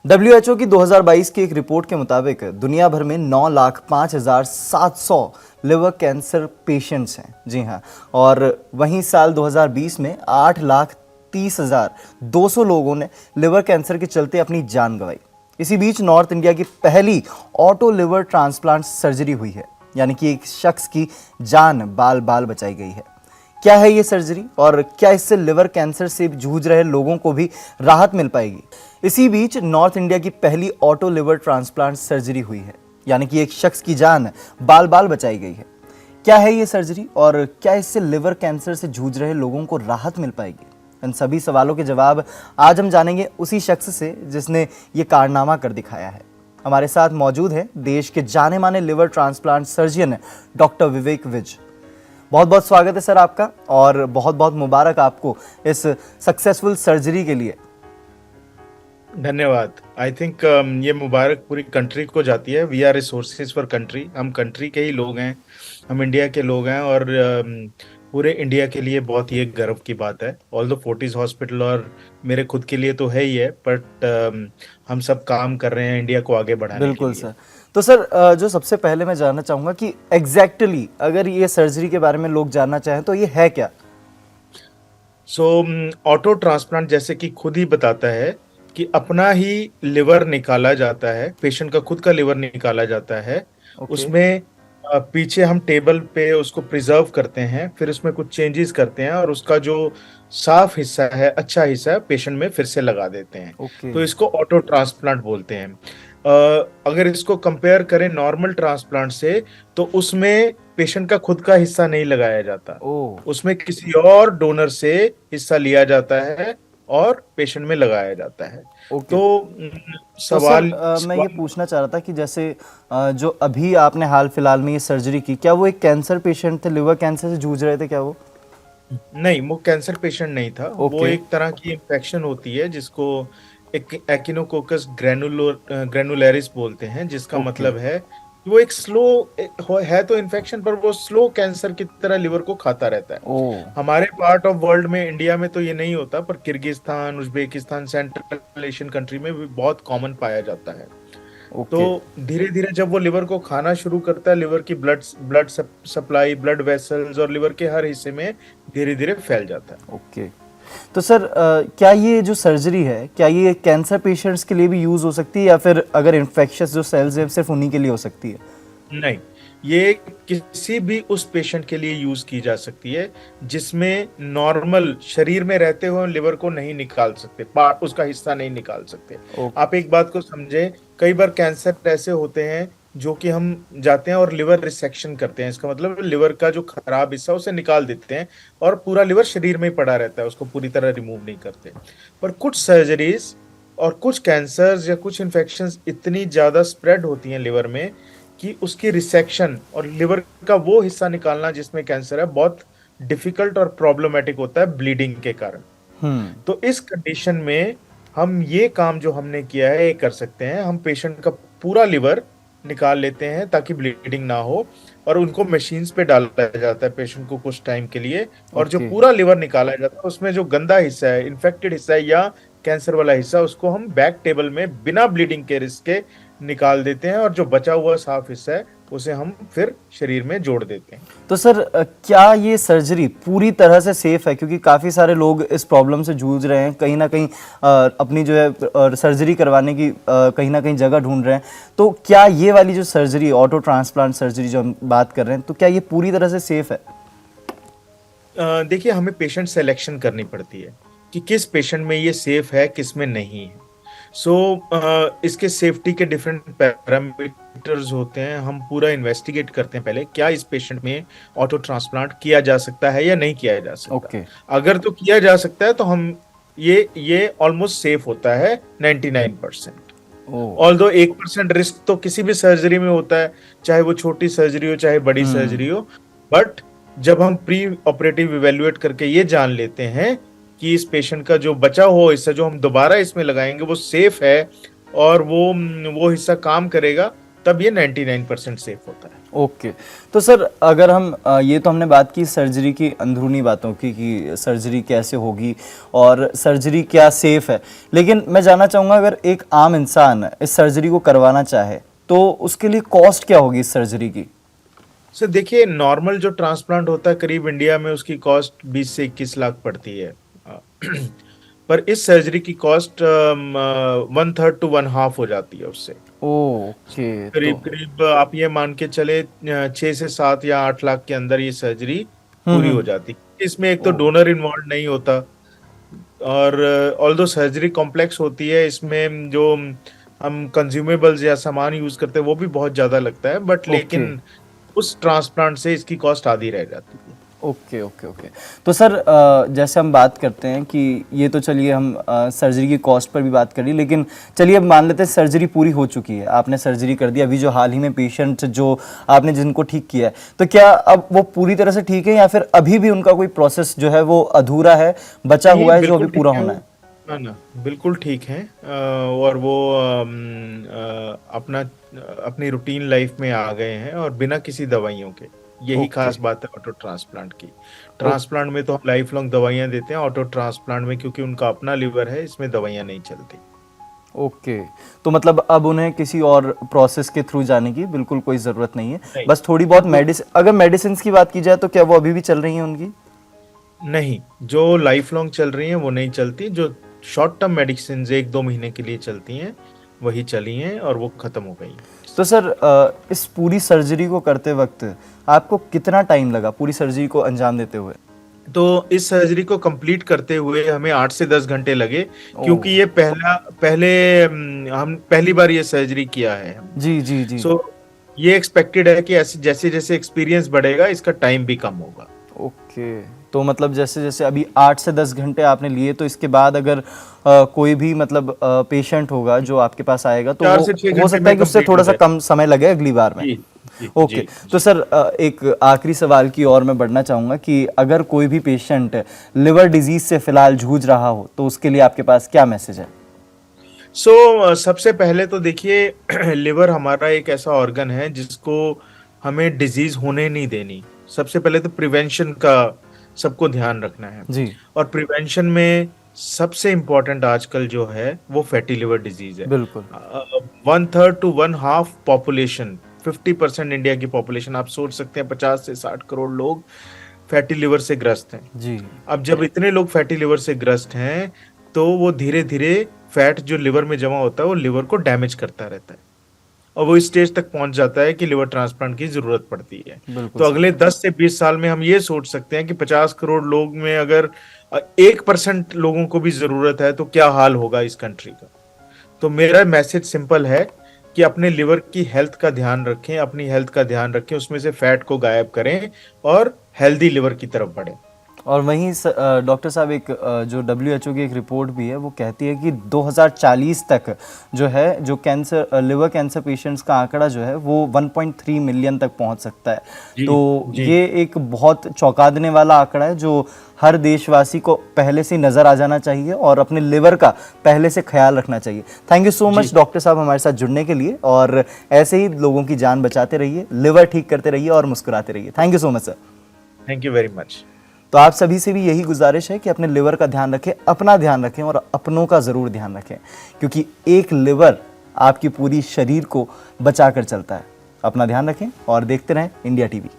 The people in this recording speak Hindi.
WHO की 2022 की एक रिपोर्ट के मुताबिक दुनिया भर में 9,05,700 लिवर कैंसर पेशेंट्स हैं। जी हाँ। और वहीं साल 2020 में 8,30,200 लोगों ने लिवर कैंसर के चलते अपनी जान गंवाई। इसी बीच नॉर्थ इंडिया की पहली ऑटो लिवर ट्रांसप्लांट सर्जरी हुई है, यानी कि एक शख्स की जान बाल बाल बचाई गई है। क्या है ये सर्जरी और क्या इससे लिवर कैंसर से जूझ रहे लोगों को भी राहत मिल पाएगी? इसी बीच नॉर्थ इंडिया की पहली ऑटो लिवर ट्रांसप्लांट सर्जरी हुई है, यानी कि एक शख्स की जान बाल बाल बचाई गई है। क्या है ये सर्जरी और क्या इससे लिवर कैंसर से जूझ रहे लोगों को राहत मिल पाएगी? इन सभी सवालों के जवाब आज हम जानेंगे उसी शख्स से जिसने ये कारनामा कर दिखाया है। हमारे साथ मौजूद है देश के जाने माने लिवर ट्रांसप्लांट सर्जन डॉक्टर विवेक विज। बहुत बहुत स्वागत है सर आपका, और बहुत बहुत मुबारक आपको इस सक्सेसफुल सर्जरी के लिए। धन्यवाद। आई थिंक ये मुबारक पूरी कंट्री को जाती है। We are resources for country. हम कंट्री के ही लोग हैं, हम इंडिया के लोग हैं, और पूरे इंडिया के लिए बहुत ही एक गर्व की बात है। ऑल द फोर्टिस हॉस्पिटल और मेरे खुद के लिए तो है ही है, बट हम सब काम कर रहे हैं इंडिया को आगे बढ़ाने के बिल्कुल लिए। सर। तो सर, जो सबसे पहले मैं जानना चाहूँगा कि एग्जैक्टली अगर ये सर्जरी के बारे में लोग जानना चाहें तो ये है क्या? सो ऑटो ट्रांसप्लांट जैसे कि खुद ही बताता है कि अपना ही लिवर निकाला जाता है, पेशेंट का खुद का लिवर निकाला जाता है। ओके। उसमें पीछे हम टेबल पे उसको प्रिजर्व करते हैं, फिर उसमें कुछ चेंजेस करते हैं और उसका जो साफ हिस्सा है, अच्छा हिस्सा है, पेशेंट में फिर से लगा देते हैं। ओके। तो इसको ऑटो ट्रांसप्लांट बोलते हैं। अगर इसको कंपेयर करें नॉर्मल ट्रांसप्लांट से, तो उसमें पेशेंट का खुद का हिस्सा नहीं लगाया जाता, ओ। उसमें किसी और डोनर से हिस्सा लिया जाता है और पेशेंट में लगाया जाता है। ओके। तो तो सर, सवाल मैं ये पूछना चाह रहा था कि जैसे जो अभी आपने हाल फिलहाल में ये सर्जरी की, क्या वो एक कैंसर पेशेंट थे, लिवर कैंसर से जूझ रहे थे क्या वो? नहीं, वो कैंसर पेशेंट नहीं था। वो ओके। एक तरह की इन्फेक्शन होती है जिसको एक एक्टिनोकोकस ग्रेनुलरिस बोलते हैं, जिसका ओके। मतलब है कि वो एक स्लो है तो इन्फेक्शन, पर वो स्लो कैंसर की तरह लिवर को खाता रहता है। ओ। हमारे पार्ट ऑफ वर्ल्ड में, इंडिया में तो ये नहीं होता, पर Kyrgyzstan, Uzbekistan, central Asian country में भी बहुत कॉमन पाया जाता है। तो ओके। धीरे धीरे जब वो लिवर को खाना शुरू करता है, लिवर की blood blood supply, blood vessels और लिवर के हर हिस्से में धीरे धीरे फैल जाता है। ओके। तो सर, क्या ये जो सर्जरी है, क्या ये कैंसर पेशेंट्स के लिए भी यूज़ हो सकती है, या फिर अगर इन्फेक्शस जो सेल्स है सिर्फ उन्हीं के लिए हो सकती है? नहीं, ये किसी भी उस पेशेंट के लिए यूज की जा सकती है जिसमें नॉर्मल शरीर में रहते हुए लिवर को नहीं निकाल सकते, पार्ट उसका हिस्सा नहीं निकाल सकते। ओ। आप एक बात को समझें, कई बार कैंसर ऐसे होते हैं जो कि हम जाते हैं और लिवर रिसेक्शन करते हैं। इसका मतलब लिवर का जो खराब हिस्सा उसे निकाल देते हैं और पूरा लिवर शरीर में ही पड़ा रहता है, उसको पूरी तरह रिमूव नहीं करते। पर कुछ सर्जरीज और कुछ कैंसर्स या कुछ इन्फेक्शंस इतनी ज्यादा स्प्रेड होती हैं लिवर में कि उसकी रिसेक्शन और लिवर का वो हिस्सा निकालना जिसमें कैंसर है बहुत डिफिकल्ट और प्रॉब्लमेटिक होता है ब्लीडिंग के कारण। हम्म। तो इस कंडीशन में हम ये काम जो हमने किया है ये कर सकते हैं। हम पेशेंट का पूरा लिवर निकाल लेते हैं ताकि ब्लीडिंग ना हो, और उनको मशीन्स पे डाला जाता है पेशेंट को कुछ टाइम के लिए। और जो ओके। पूरा लिवर निकाला जाता है उसमें जो गंदा हिस्सा है, इन्फेक्टेड हिस्सा है या कैंसर वाला हिस्सा, उसको हम बैक टेबल में बिना ब्लीडिंग के रिस्क के निकाल देते हैं, और जो बचा हुआ साफ हिस्सा है उसे हम फिर शरीर में जोड़ देते हैं। तो सर, क्या ये सर्जरी पूरी तरह से सेफ है? क्योंकि काफ़ी सारे लोग इस प्रॉब्लम से जूझ रहे हैं, कहीं ना कहीं अपनी जो है सर्जरी करवाने की कहीं ना कहीं जगह ढूंढ रहे हैं। तो क्या ये वाली जो सर्जरी, ऑटो ट्रांसप्लांट सर्जरी जो हम बात कर रहे हैं, तो क्या ये पूरी तरह से सेफ है? देखिए, हमें पेशेंट सिलेक्शन करनी पड़ती है कि किस पेशेंट में ये सेफ है, किस में नहीं है। सो इसके सेफ्टी के डिफरेंट पैरामीटर्स होते हैं। हम पूरा इन्वेस्टिगेट करते हैं पहले, क्या इस पेशेंट में ऑटो ट्रांसप्लांट किया जा सकता है या नहीं किया जा सकता। ओके। अगर तो किया जा सकता है तो हम ये ऑलमोस्ट सेफ होता है 99%। ओ। ऑल्दो 1% रिस्क तो किसी भी सर्जरी में होता है, चाहे वो छोटी सर्जरी हो चाहे बड़ी सर्जरी हो। बट जब हम प्री ऑपरेटिव इवेल्युएट करके ये जान लेते हैं कि इस पेशेंट का जो बचा हुआ हिस्सा जो हम दोबारा इसमें लगाएंगे वो सेफ है और वो हिस्सा काम करेगा, तब ये 99% सेफ होता है। ओके। तो सर अगर हम ये तो हमने बात की सर्जरी की अंदरूनी बातों की कि सर्जरी कैसे होगी और सर्जरी क्या सेफ है, लेकिन मैं जानना चाहूँगा अगर एक आम इंसान इस सर्जरी को करवाना चाहे तो उसके लिए कॉस्ट क्या होगी इस सर्जरी की? सर देखिए, नॉर्मल जो ट्रांसप्लांट होता है करीब इंडिया में उसकी कॉस्ट 20 से 21 लाख पड़ती है। पर इस सर्जरी की कॉस्ट 1/3 to 1/2 हो जाती है उससे। ओके। तो करीब करीब आप ये मान के चले 6 से 7 या 8 लाख के अंदर ये सर्जरी पूरी हो जाती है। इसमें एक तो डोनर इन्वॉल्व नहीं होता, और ऑल्दो सर्जरी कॉम्प्लेक्स होती है, इसमें जो हम कंज्यूमेबल्स या सामान यूज करते हैं वो भी बहुत ज्यादा लगता है, बट ओके लेकिन उस ट्रांसप्लांट से इसकी कॉस्ट आधी रह जाती है। Okay okay okay. तो सर जैसे हम बात करते हैं कि ये तो चलिए हम सर्जरी की कॉस्ट पर भी बात करी, लेकिन चलिए अब मान लेते हैं सर्जरी पूरी हो चुकी है, आपने सर्जरी कर दी, अभी जो हाल ही में पेशेंट जो आपने जिनको ठीक किया है, तो क्या अब वो पूरी तरह से ठीक है या फिर अभी भी उनका कोई प्रोसेस जो है वो अधूरा है, बचा हुआ है जो अभी पूरा होना है? ना ना, बिल्कुल ठीक है। और वो अपनी रूटीन लाइफ में आ गए हैं और बिना किसी दवाइयों के। यही खास बात है ऑटो ट्रांसप्लांट की। ट्रांसप्लांट में तो हम लाइफ लॉन्ग दवाइयां देते हैं, ऑटो ट्रांसप्लांट में क्योंकि उनका अपना लिवर है, इसमें दवाइयां नहीं चलती। ओके। तो मतलब अब उन्हें किसी और प्रोसेस के थ्रू जाने की बिल्कुल कोई ज़रूरत नहीं है, नहीं, बस थोड़ी बहुत मेडिसिन, अगर मेडिसिन की बात की जाए तो क्या वो अभी भी चल रही हैं उनकी? नहीं, जो लाइफ लॉन्ग चल रही हैं वो नहीं चलती। जो शॉर्ट टर्म मेडिसिन 1-2 महीने के लिए चलती हैं वही चली हैं और वो खत्म हो गई। तो सर इस पूरी सर्जरी को करते वक्त आपको कितना टाइम लगा पूरी सर्जरी को अंजाम देते हुए? तो इस सर्जरी को कंप्लीट करते हुए हमें 8 से 10 घंटे लगे, क्योंकि ये हम पहली बार ये सर्जरी किया है। जी जी जी। सो ये एक्सपेक्टेड है कि ऐसे जैसे जैसे एक्सपीरियंस बढ़ेगा इसका टाइम भी कम होगा। ओके। तो मतलब जैसे जैसे अभी 8 से 10 घंटे आपने लिए, तो इसके बाद अगर कोई भी मतलब पेशेंट होगा जो आपके पास आएगा तो 4 से 6 हो घंटे सकता है में कि उससे कंप्लीट थोड़ा हो सा जाए। कम समय लगे अगली बार में। जी जी ओके। जी तो सर एक आखिरी सवाल की ओर मैं बढ़ना चाहूँगा कि अगर कोई भी पेशेंट लिवर डिजीज से फिलहाल जूझ रहा हो तो उसके लिए आपके पास क्या मैसेज है? सबसे पहले तो देखिए लिवर हमारा एक ऐसा ऑर्गन है जिसको हमें डिजीज होने नहीं देनी। सबसे पहले तो प्रिवेंशन का सबको ध्यान रखना है, जी और प्रिवेंशन में सबसे इम्पोर्टेंट आजकल जो है वो फैटी लिवर डिजीज है। बिल्कुल। 1/3 to 1/2 पॉपुलेशन, 50% इंडिया की पॉपुलेशन, आप सोच सकते हैं 50 से 60 करोड़ लोग फैटी लिवर से ग्रस्त हैं। जी अब जब इतने लोग फैटी लिवर से ग्रस्त हैं तो वो धीरे धीरे फैट जो लिवर में जमा होता है वो लिवर को डैमेज करता रहता है, और वो इस स्टेज तक पहुंच जाता है कि लिवर ट्रांसप्लांट की जरूरत पड़ती है। बिल्कुल तो सर। अगले 10 से 20 साल में हम ये सोच सकते हैं कि 50 करोड़ लोग में अगर 1% लोगों को भी जरूरत है तो क्या हाल होगा इस कंट्री का। तो मेरा मैसेज सिंपल है कि अपने लिवर की हेल्थ का ध्यान रखें, अपनी हेल्थ का ध्यान रखें, उसमें से फैट को गायब करें और हेल्दी लिवर की तरफ बढ़ें। और वहीं डॉक्टर साहब एक जो WHO की एक रिपोर्ट भी है वो कहती है कि 2040 तक जो है जो कैंसर लिवर कैंसर पेशेंट्स का आंकड़ा जो है वो 1.3 मिलियन तक पहुंच सकता है। जी तो जी ये एक बहुत चौंका देने वाला आंकड़ा है जो हर देशवासी को पहले से नज़र आ जाना चाहिए और अपने लिवर का पहले से ख्याल रखना चाहिए। Thank you so much doctor साहब हमारे साथ जुड़ने के लिए, और ऐसे ही लोगों की जान बचाते रहिए, लिवर ठीक करते रहिए और मुस्कुराते रहिए। Thank you so much sir. Thank you very much. तो आप सभी से भी यही गुजारिश है कि अपने लिवर का ध्यान रखें, अपना ध्यान रखें और अपनों का ज़रूर ध्यान रखें, क्योंकि एक लिवर आपकी पूरी शरीर को बचा कर चलता है। अपना ध्यान रखें और देखते रहें इंडिया टीवी।